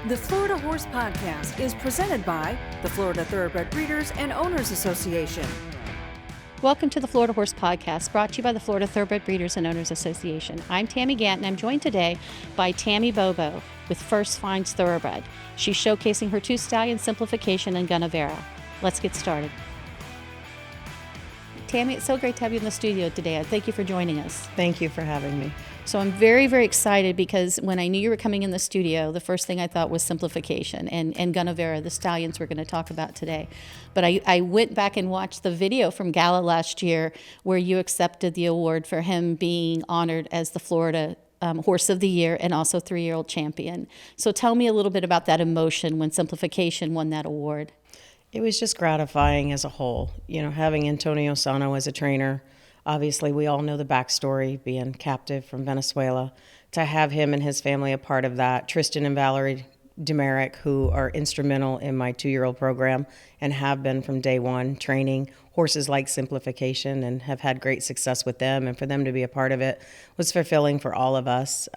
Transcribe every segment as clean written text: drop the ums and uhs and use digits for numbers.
The Florida Horse Podcast is presented by the Florida Thoroughbred Breeders and Owners Association. Welcome to the Florida Horse Podcast, brought to you by the Florida Thoroughbred Breeders and Owners Association. I'm Tammy Gantt, and I'm joined today by Tami Bobo with First Finds Thoroughbred. She's showcasing her two stallions, Simplification and Gunnevera. Let's get started. Tammy, it's so great to have you in the studio today. Thank you for joining us. Thank you for having me. So I'm very, very excited because when I knew you were coming in the studio, the first thing I thought was Simplification and Gunnevera, the stallions we're going to talk about today. But I went back and watched the video from Gala last year where you accepted the award for him being honored as the Florida Horse of the Year and also 3-year-old champion. So tell me a little bit about that emotion when Simplification won that award. It was just gratifying as a whole. You know, having Antonio Sano as a trainer. Obviously, we all know the backstory, being captive from Venezuela. To have him and his family a part of that, Tristan and Valerie Demerick, who are instrumental in my 2-year-old program and have been from day one, training horses like Simplification and have had great success with them. And for them to be a part of it was fulfilling for all of us.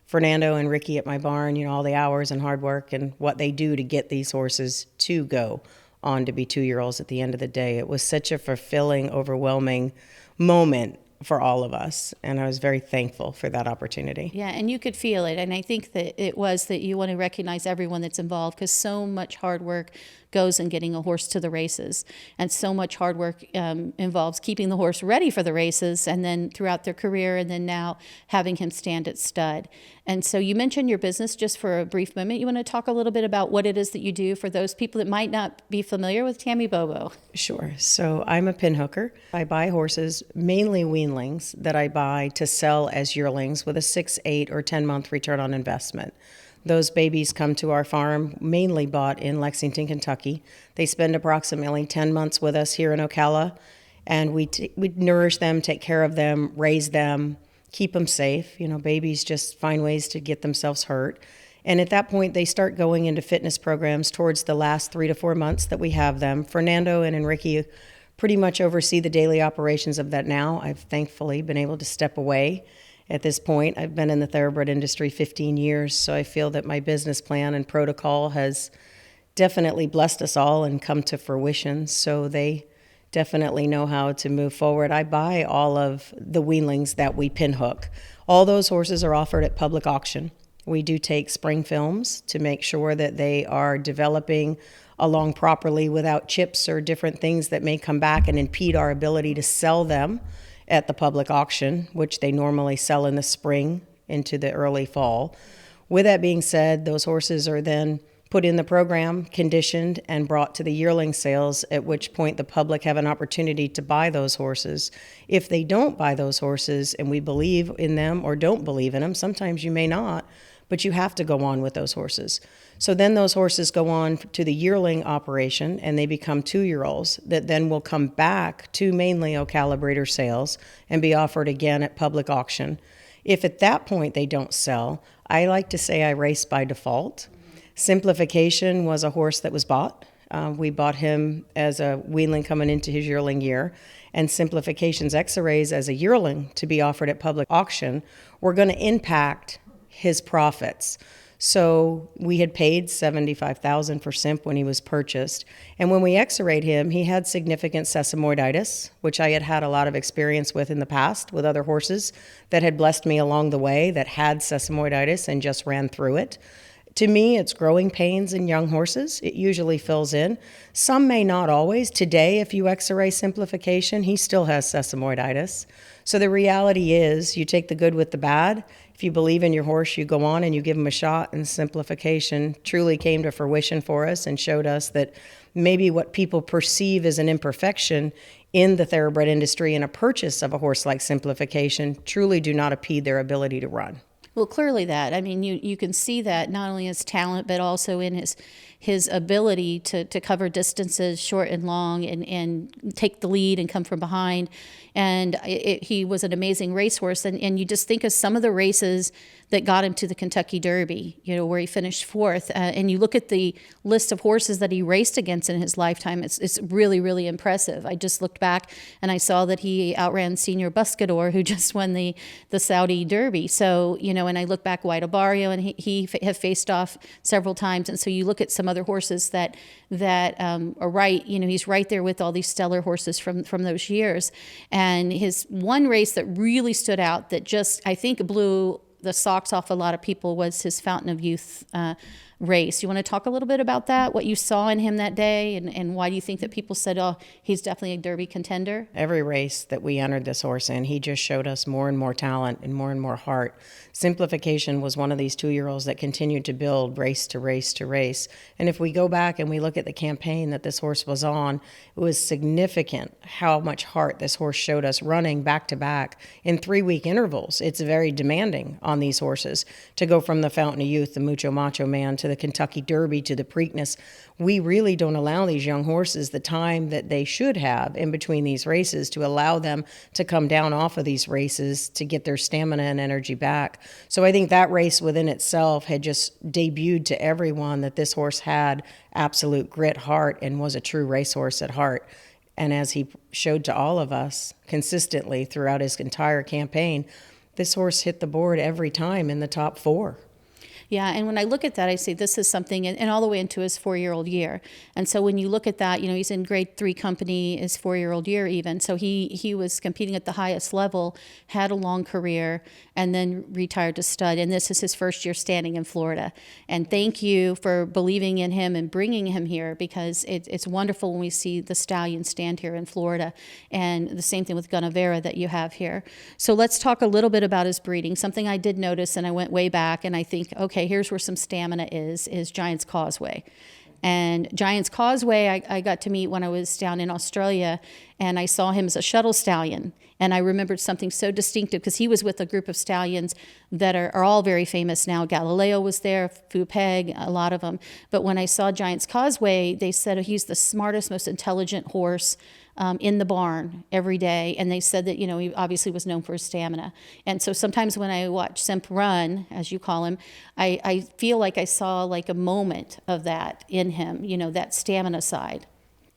Fernando and Ricky at my barn, you know, all the hours and hard work and what they do to get these horses to go on to be 2-year-olds at the end of the day. It was such a fulfilling, overwhelming moment for all of us, and I was very thankful for that opportunity. Yeah, and you could feel it, and I think that it was that you want to recognize everyone that's involved because so much hard work goes in getting a horse to the races, and so much hard work involves keeping the horse ready for the races and then throughout their career, and then now having him stand at stud. And so you mentioned your business just for a brief moment. You want to talk a little bit about what it is that you do for those people that might not be familiar with Tami Bobo? Sure. So I'm a pin hooker. I buy horses, mainly weanlings, that I buy to sell as yearlings with a 6, 8, or 10-month return on investment. Those babies come to our farm, mainly bought in Lexington, Kentucky. They spend approximately 10 months with us here in Ocala, and we nourish them, take care of them, raise them, keep them safe. You know, babies just find ways to get themselves hurt. And at that point, they start going into fitness programs towards the last 3 to 4 months that we have them. Fernando and Enrique pretty much oversee the daily operations of that now. I've thankfully been able to step away. At this point, I've been in the thoroughbred industry 15 years, so I feel that my business plan and protocol has definitely blessed us all and come to fruition, so they definitely know how to move forward. I buy all of the weanlings that we pin hook. All those horses are offered at public auction. We do take spring films to make sure that they are developing along properly without chips or different things that may come back and impede our ability to sell them at the public auction, which they normally sell in the spring into the early fall. With that being said, those horses are then put in the program, conditioned, and brought to the yearling sales, at which point the public have an opportunity to buy those horses. If they don't buy those horses and we believe in them or don't believe in them, sometimes you may not, but you have to go on with those horses. So then those horses go on to the yearling operation and they become 2-year-olds that then will come back to mainly Ocala breeder sales and be offered again at public auction. If at that point they don't sell, I like to say I race by default. Simplification was a horse that was bought. We bought him as a weanling coming into his yearling year, and Simplification's X-rays as a yearling to be offered at public auction were going to impact his profits. So we had paid $75,000 for Simp when he was purchased. And when we x-rayed him, he had significant sesamoiditis, which I had had a lot of experience with in the past with other horses that had blessed me along the way that had sesamoiditis and just ran through it. To me, it's growing pains in young horses. It usually fills in. Some may not always. Today, if you x-ray Simplification, he still has sesamoiditis. So the reality is you take the good with the bad. If you believe in your horse, you go on and you give him a shot, and Simplification truly came to fruition for us and showed us that maybe what people perceive as an imperfection in the thoroughbred industry and a purchase of a horse like Simplification truly do not impede their ability to run. Well, clearly that. I mean, you can see that not only his talent, but also in his ability to cover distances short and long and take the lead and come from behind. And he was an amazing racehorse. And you just think of some of the races that got him to the Kentucky Derby, where he finished fourth. And you look at the list of horses that he raced against in his lifetime, it's really, really impressive. I just looked back and I saw that he outran Senior Buscador, who just won the Saudi Derby. So, and I look back White Barrio, and he have faced off several times. And so you look at some other horses that are right, he's right there with all these stellar horses from those years. And his one race that really stood out that just, I think, blew the socks off a lot of people was his Fountain of Youth race. You want to talk a little bit about that, what you saw in him that day, and why do you think that people said, oh, he's definitely a Derby contender? Every race that we entered this horse in, he just showed us more and more talent and more heart. Simplification was one of these 2-year-olds that continued to build race to race to race. And if we go back and we look at the campaign that this horse was on, it was significant how much heart this horse showed us running back to back in 3-week intervals. It's very demanding on these horses to go from the Fountain of Youth, the Mucho Macho Man, to the Kentucky Derby, to the Preakness. We really don't allow these young horses the time that they should have in between these races to allow them to come down off of these races to get their stamina and energy back. So I think that race within itself had just debuted to everyone that this horse had absolute grit, heart, and was a true racehorse at heart. And as he showed to all of us consistently throughout his entire campaign, this horse hit the board every time in the top 4. Yeah, and when I look at that, I say this is something, and all the way into his 4-year-old year. And so when you look at that, he's in grade 3 company, his 4-year-old year even. So he was competing at the highest level, had a long career, and then retired to stud. And this is his first year standing in Florida. And thank you for believing in him and bringing him here, because it's wonderful when we see the stallion stand here in Florida. And the same thing with Gunnevera that you have here. So let's talk a little bit about his breeding. Something I did notice, and I went way back, and I think, okay, here's where some stamina is Giant's Causeway. And Giant's Causeway, I got to meet when I was down in Australia, and I saw him as a shuttle stallion. And I remembered something so distinctive, because he was with a group of stallions that are all very famous now. Galileo was there, Fupeg, a lot of them. But when I saw Giant's Causeway, they said he's the smartest, most intelligent horse in the barn every day. And they said that, he obviously was known for his stamina. And so sometimes when I watch Simp run, as you call him, I feel like I saw like a moment of that in him, that stamina side.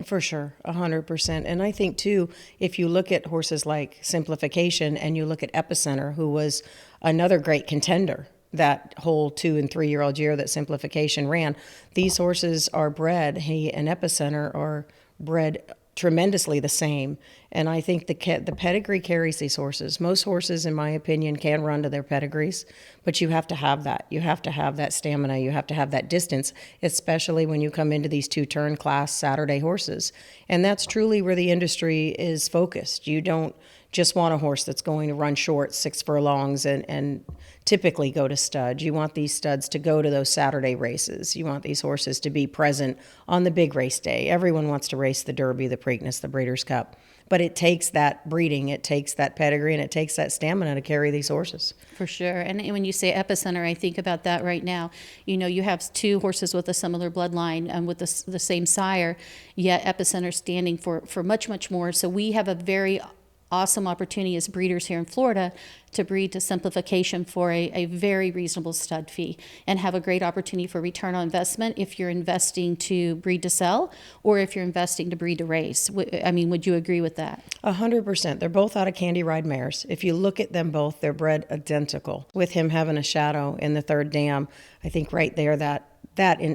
For sure, 100%. And I think, too, if you look at horses like Simplification and you look at Epicenter, who was another great contender that whole 2- and 3-year-old year that Simplification ran, these horses are bred, he and Epicenter are bred tremendously the same. And I think the pedigree carries these horses. Most horses, in my opinion, can run to their pedigrees, but you have to have that. You have to have that stamina. You have to have that distance, especially when you come into these 2-turn class Saturday horses. And that's truly where the industry is focused. You don't just want a horse that's going to run short 6 furlongs and typically go to stud. You want these studs to go to those Saturday races. You want these horses to be present on the big race day. Everyone wants to race the Derby, the Preakness, the Breeders' Cup. But it takes that breeding, it takes that pedigree, and it takes that stamina to carry these horses. For sure. And when you say Epicenter, I think about that right now. You have 2 horses with a similar bloodline and with the same sire, yet Epicenter standing for much, much more. So we have a very awesome opportunity as breeders here in Florida to breed to Simplification for a very reasonable stud fee, and have a great opportunity for return on investment if you're investing to breed to sell or if you're investing to breed to race. I mean, would you agree with that? 100%. They're both out of Candy Ride mares. If you look at them both, they're bred identical. With him having a shadow in the 3rd dam, I think right there that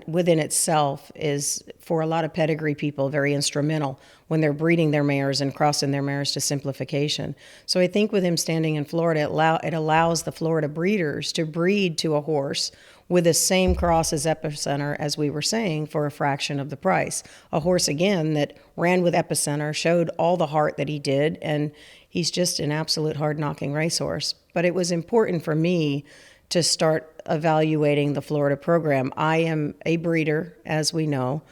within itself is, for a lot of pedigree people, very instrumental when they're breeding their mares and crossing their mares to Simplification. So I think with him standing in Florida, it allows the Florida breeders to breed to a horse with the same cross as Epicenter, as we were saying, for a fraction of the price. A horse, again, that ran with Epicenter, showed all the heart that he did, and he's just an absolute hard-knocking racehorse. But it was important for me to start evaluating the Florida program. I am a breeder, as we know,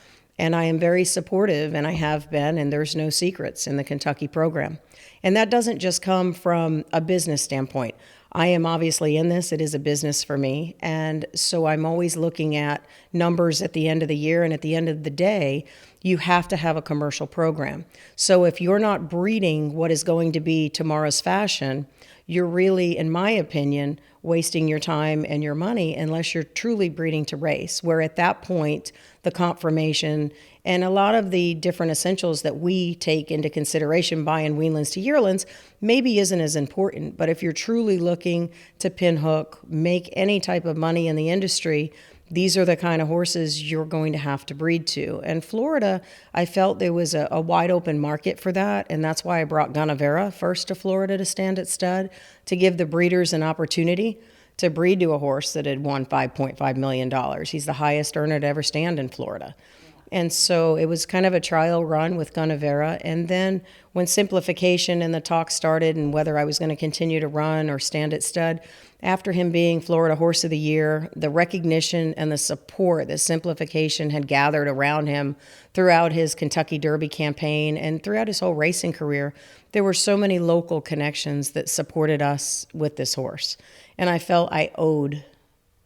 And I am very supportive, and I have been, and there's no secrets in the Kentucky program. And that doesn't just come from a business standpoint. I am obviously in this. It is a business for me. And so I'm always looking at numbers at the end of the year. And at the end of the day, you have to have a commercial program. So if you're not breeding what is going to be tomorrow's fashion, you're really, in my opinion, wasting your time and your money unless you're truly breeding to race, where at that point, the conformation and a lot of the different essentials that we take into consideration buying weanlings to yearlings maybe isn't as important. But if you're truly looking to pinhook, make any type of money in the industry, these are the kind of horses you're going to have to breed to. And Florida, I felt there was a wide open market for that. And that's why I brought Gunnevera first to Florida to stand at stud, to give the breeders an opportunity to breed to a horse that had won $5.5 million. He's the highest earner to ever stand in Florida. And so it was kind of a trial run with Gunnevera. And then when Simplification and the talk started and whether I was going to continue to run or stand at stud, after him being Florida Horse of the Year, the recognition and the support that Simplification had gathered around him throughout his Kentucky Derby campaign and throughout his whole racing career, there were so many local connections that supported us with this horse. And I felt I owed,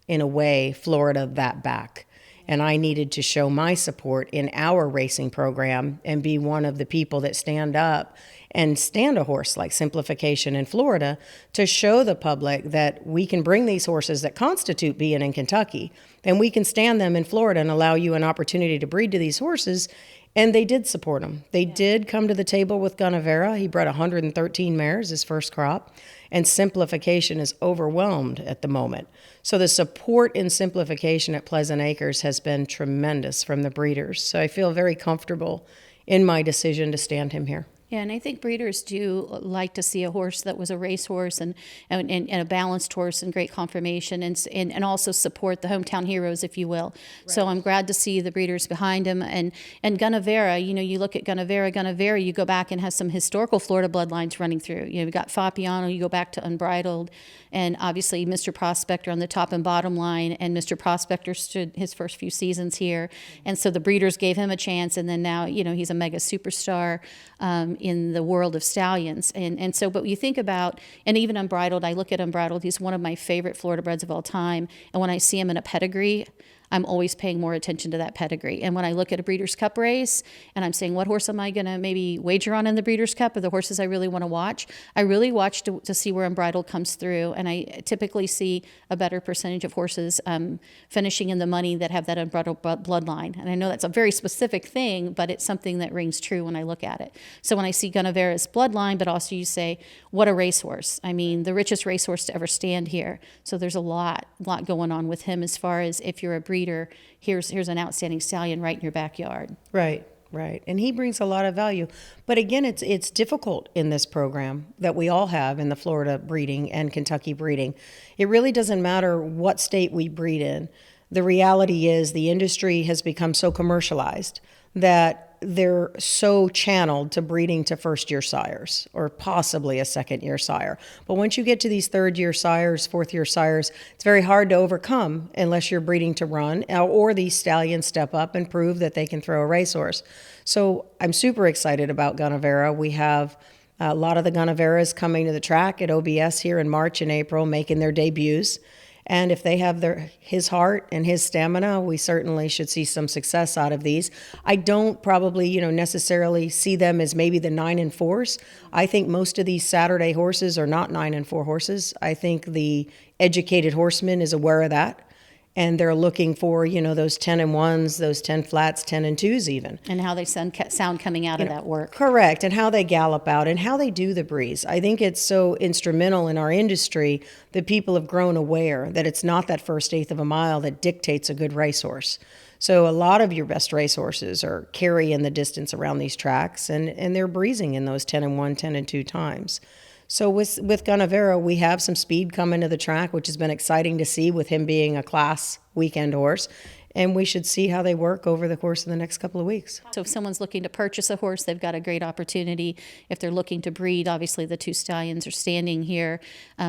in a way, Florida that back. And I needed to show my support in our racing program and be one of the people that stand up and stand a horse like Simplification in Florida to show the public that we can bring these horses that constitute being in Kentucky and we can stand them in Florida and allow you an opportunity to breed to these horses. And they did support him. They did come to the table with Gunnevera. He bred 113 mares his first crop, and Simplification is overwhelmed at the moment. So the support in Simplification at Pleasant Acres has been tremendous from the breeders. So I feel very comfortable in my decision to stand him here. Yeah, and I think breeders do like to see a horse that was a racehorse and a balanced horse and great conformation and also support the hometown heroes, if you will. Right. So I'm glad to see the breeders behind him. And Gunnevera, you look at Gunnevera, you go back and has some historical Florida bloodlines running through. You've got Fabiano, you go back to Unbridled, and obviously Mr. Prospector on the top and bottom line, and Mr. Prospector stood his first few seasons here. And so the breeders gave him a chance, and then now, he's a mega superstar in the world of stallions. And so, but you think about, and even Unbridled, I look at Unbridled, he's one of my favorite Florida breds of all time. And when I see him in a pedigree, I'm always paying more attention to that pedigree. And when I look at a Breeders' Cup race and I'm saying, what horse am I going to maybe wager on in the Breeders' Cup, or the horses I really want to watch, I really watch to see where Unbridled comes through. And I typically see a better percentage of horses finishing in the money that have that Unbridled bloodline. And I know that's a very specific thing, but it's something that rings true when I look at it. So when I see Gunnevera's bloodline, but also you say, what a racehorse. I mean, the richest racehorse to ever stand here. So there's a lot going on with him as far as if you're a breeder, here's an outstanding stallion right in your backyard. Right. And he brings a lot of value. But again, it's difficult in this program that we all have in the Florida breeding and Kentucky breeding. It really doesn't matter what state we breed in. The reality is the industry has become so commercialized that they're so channeled to breeding to first-year sires or possibly a second-year sire. But once you get to these third-year sires, fourth-year sires, it's very hard to overcome unless you're breeding to run or these stallions step up and prove that they can throw a racehorse. So I'm super excited about Gunnevera. We have a lot of the Gunneveras coming to the track at OBS here in March and April, making their debuts. And if they have his heart and his stamina, we certainly should see some success out of these. I don't probably, necessarily see them as maybe the 9 and 4s. I think most of these Saturday horses are not 9 and 4 horses. I think the educated horseman is aware of that. And they're looking for, those 10 and 1s, those 10 flats, 10 and 2s even. And how they sound coming out of that work. Correct. And how they gallop out and how they do the breeze. I think it's so instrumental in our industry that people have grown aware that it's not that first eighth of a mile that dictates a good racehorse. So a lot of your best racehorses are carrying the distance around these tracks and they're breezing in those 10 and 1, 10 and 2 times. So with Gunnevera, we have some speed coming to the track, which has been exciting to see with him being a class weekend horse. and we should see how they work over the course of the next couple of weeks. So if someone's looking to purchase a horse, they've got a great opportunity. If they're looking to breed, obviously the two stallions are standing here,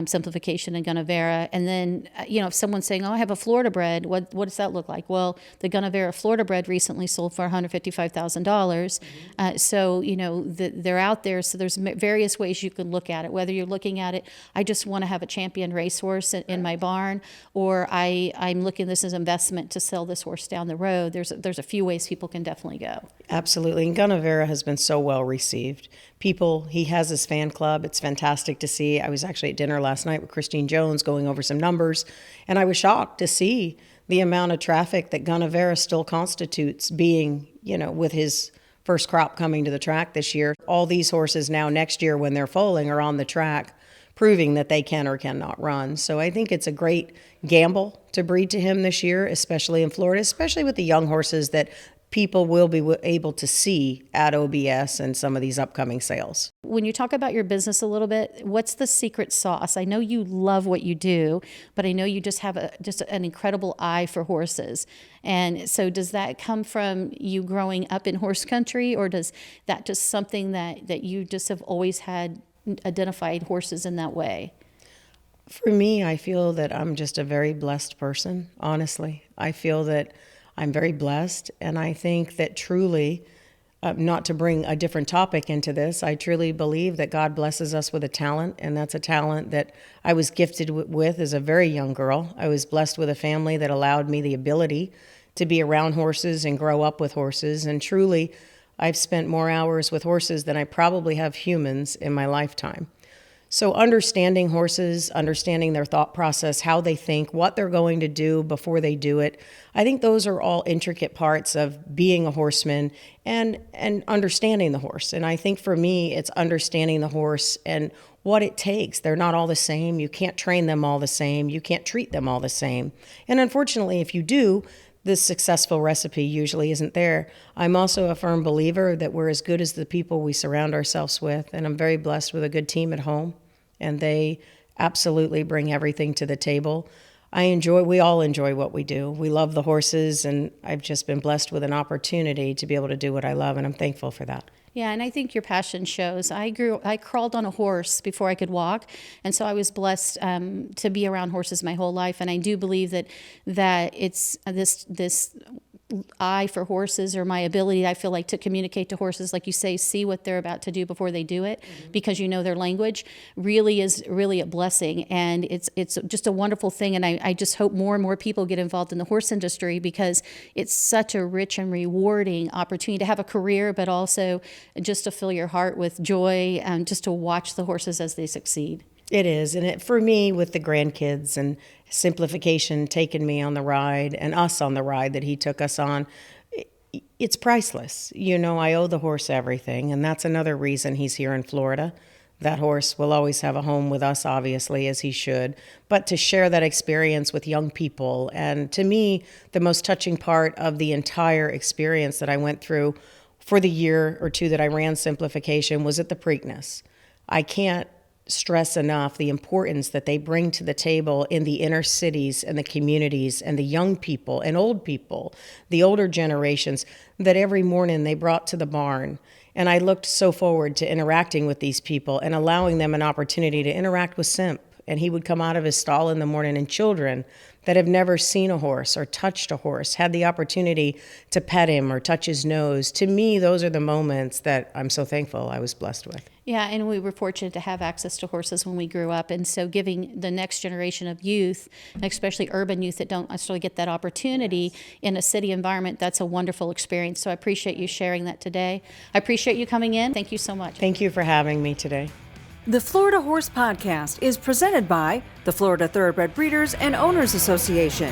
Simplification and Gunnevera. And then, if someone's saying, oh, I have a Florida bred, what does that look like? Well, the Gunnevera Florida bred recently sold for $155,000. So, they're out there. So there's various ways you can look at it, whether you're looking at it, I just want to have a champion racehorse in my barn, or I'm looking at this as investment to sell this horse down the road. There's a few ways people can definitely go. Absolutely. And Gunnevera has been so well received. He has his fan club. It's fantastic to see. I was actually at dinner last night with Christine Jones going over some numbers, and I was shocked to see the amount of traffic that Gunnevera still constitutes, being, with his first crop coming to the track this year. All these horses now next year when they're foaling are on the track, proving that they can or cannot run. So I think it's a great gamble to breed to him this year, especially in Florida, especially with the young horses that people will be able to see at OBS and some of these upcoming sales. When you talk about your business a little bit, what's the secret sauce? I know you love what you do, but I know you just have an incredible eye for horses. And so does that come from you growing up in horse country, or does that just something that you just have always had identified horses in that way? For me, I feel that I'm just a very blessed person, honestly. I feel that I'm very blessed, and I think that truly, not to bring a different topic into this, I truly believe that God blesses us with a talent, and that's a talent that I was gifted with as a very young girl. I was blessed with a family that allowed me the ability to be around horses and grow up with horses, and truly, I've spent more hours with horses than I probably have humans in my lifetime. So understanding horses, understanding their thought process, how they think, what they're going to do before they do it, I think those are all intricate parts of being a horseman and understanding the horse. And I think for me, it's understanding the horse and what it takes. They're not all the same. You can't train them all the same. You can't treat them all the same. And unfortunately, if you do, this successful recipe usually isn't there. I'm also a firm believer that we're as good as the people we surround ourselves with, and I'm very blessed with a good team at home, and they absolutely bring everything to the table. We all enjoy what we do. We love the horses, and I've just been blessed with an opportunity to be able to do what I love, and I'm thankful for that. Yeah, and I think your passion shows. I crawled on a horse before I could walk, and so I was blessed to be around horses my whole life. And I do believe that it's this eye for horses, or my ability, I feel like, to communicate to horses, like you say, see what they're about to do before they do it, because you know their language, really is really a blessing. And it's just a wonderful thing. And I just hope more and more people get involved in the horse industry, because it's such a rich and rewarding opportunity to have a career, but also just to fill your heart with joy and just to watch the horses as they succeed. It is. And for me, with the grandkids and Simplification taking me on the ride and us on the ride that he took us on, it's priceless. I owe the horse everything. And that's another reason he's here in Florida. That horse will always have a home with us, obviously, as he should. But to share that experience with young people. And to me, the most touching part of the entire experience that I went through for the year or two that I ran Simplification was at the Preakness. I can't stress enough the importance that they bring to the table in the inner cities and the communities and the young people and old people, the older generations, that every morning they brought to the barn. And I looked so forward to interacting with these people and allowing them an opportunity to interact with Simp. And he would come out of his stall in the morning, and children that have never seen a horse or touched a horse had the opportunity to pet him or touch his nose. To me, those are the moments that I'm so thankful I was blessed with. Yeah, and we were fortunate to have access to horses when we grew up. And so giving the next generation of youth, and especially urban youth that don't necessarily get that opportunity in a city environment, that's a wonderful experience. So I appreciate you sharing that today. I appreciate you coming in. Thank you so much. Thank you for having me today. The Florida Horse Podcast is presented by the Florida Thoroughbred Breeders and Owners Association.